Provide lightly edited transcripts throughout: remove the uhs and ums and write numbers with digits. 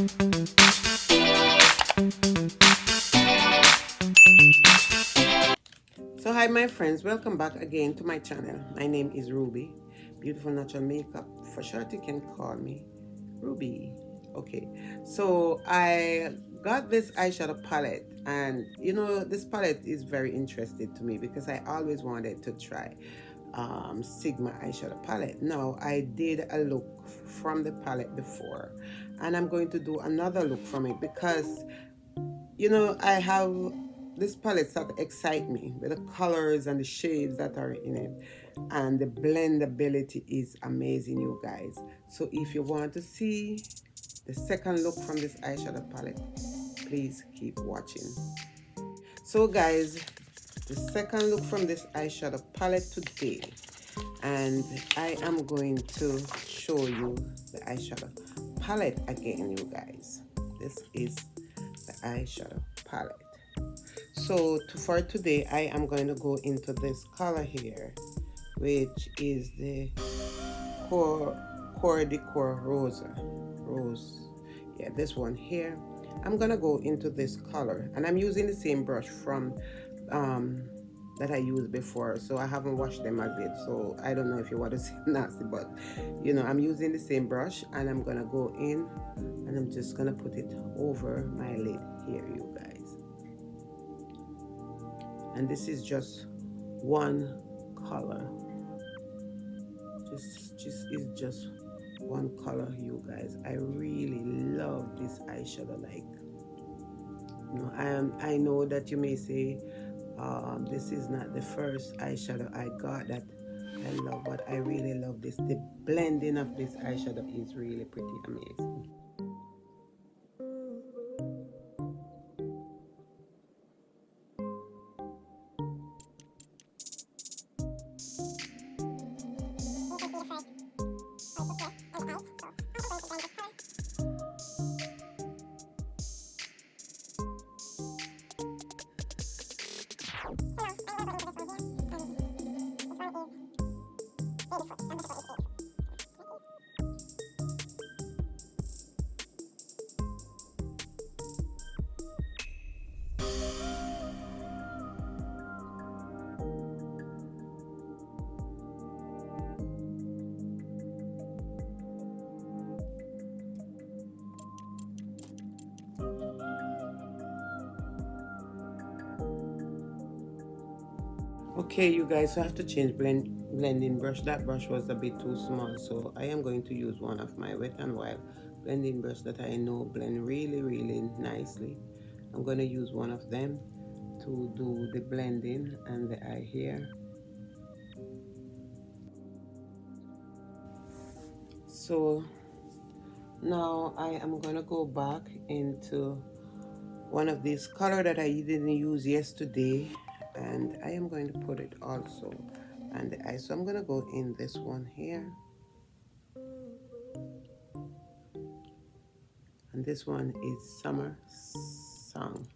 So hi my friends, welcome back again to my channel. My name is Ruby, Beautiful Natural Makeup. For short you can call me Ruby. Okay, so I got this eyeshadow palette, and you know this palette is very interesting to me because I always wanted to try Sigma eyeshadow palette. Now I did a look from the palette before, and I'm going to do another look from it because you know I have this palette that excite me with the colors and the shades that are in it, and the blendability is amazing, you guys. So if you want to see the second look from this eyeshadow palette, please keep watching. So guys, the second look from this eyeshadow palette today, and I am going to show you the eyeshadow palette again, you guys. This is the eyeshadow palette. So for today I am going to go into this color here, which is the Cor De Rosa rose. Yeah, this one here. I'm gonna go into this color, and I'm using the same brush from that I used before, so I haven't washed them as yet, so I don't know if you want to see nasty, but you know I'm using the same brush, and I'm gonna go in and I'm just gonna put it over my lid here, you guys. And this is just one color, just is just one color, you guys. I really love this eyeshadow. Like, you know, I know that you may say this is not the first eyeshadow I got that I love, but I really love this. The blending of this eyeshadow is really pretty amazing. Okay, you guys, so I have to change blending brush. That brush was a bit too small, so I am going to use one of my Wet n Wild blending brush that I know blend really nicely. I'm going to use one of them to do the blending and the eye here. So now I am going to go back into one of these color that I didn't use yesterday, and I am going to put it also on the eye. So I'm going to go in this one here, and this one is Summer Song.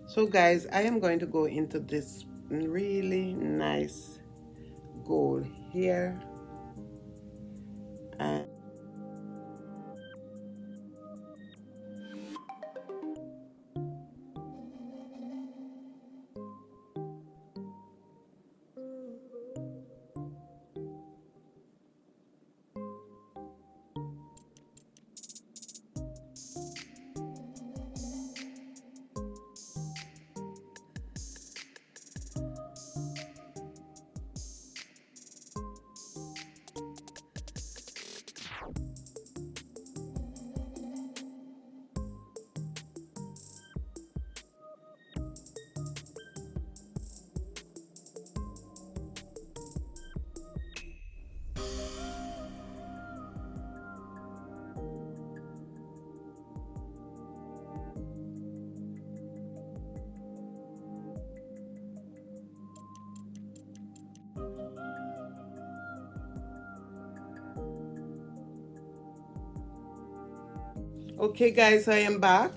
So guys, I am going to go into this really nice gold here, and Okay guys, I am back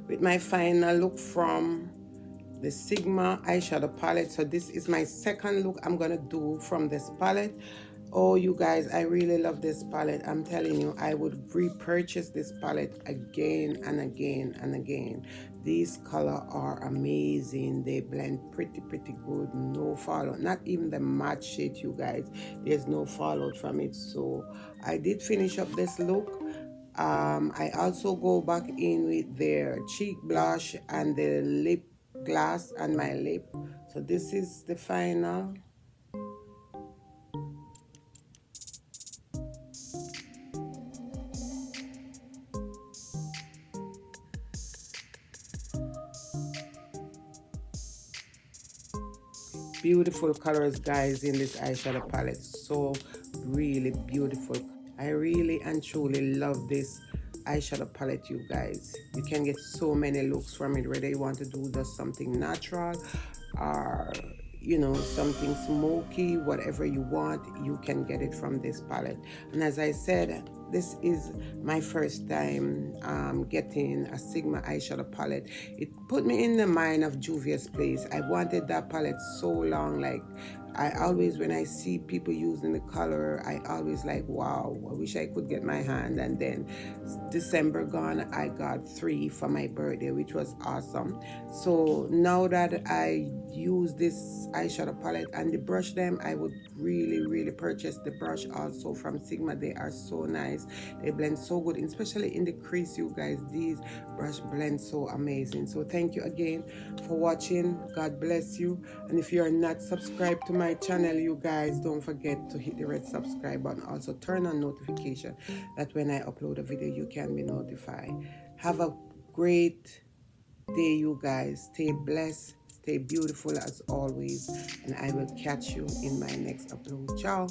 with my final look from the Sigma eyeshadow palette. So this is my second look I'm gonna do from this palette. Oh, you guys, I really love this palette. I'm telling you, I would repurchase this palette again and again and again. These colors are amazing. They blend pretty good. No fallout. Not even the matte shade, you guys. There's no fallout from it. So I did finish up this look. I also go back in with their cheek blush and the lip gloss on my lip. So this is the final. Beautiful colors, guys, in this eyeshadow palette. So really beautiful. I really and truly love this eyeshadow palette, you guys. You can get so many looks from it, whether you want to do just something natural or something smoky, whatever you want, you can get it from this palette. And as I said, this is my first time getting a Sigma eyeshadow palette. It put me in the mind of Juvia's Place. I wanted that palette so long. Like, I always, when I see people using the color, I always like, wow, I wish I could get my hand. And then December gone, I got 3 for my birthday, which was awesome. So now that I use this eyeshadow palette and the brush them, I would really purchase the brush also from Sigma. They are so nice. They blend so good, especially in the crease, you guys. These brush blend so amazing. So thank you again for watching. God bless you. And if you are not subscribed to my channel, you guys, don't forget to hit the red subscribe button. Also turn on notification that when I upload a video, you can be notified. Have a great day, you guys. Stay blessed, stay beautiful as always, and I will catch you in my next upload. Ciao.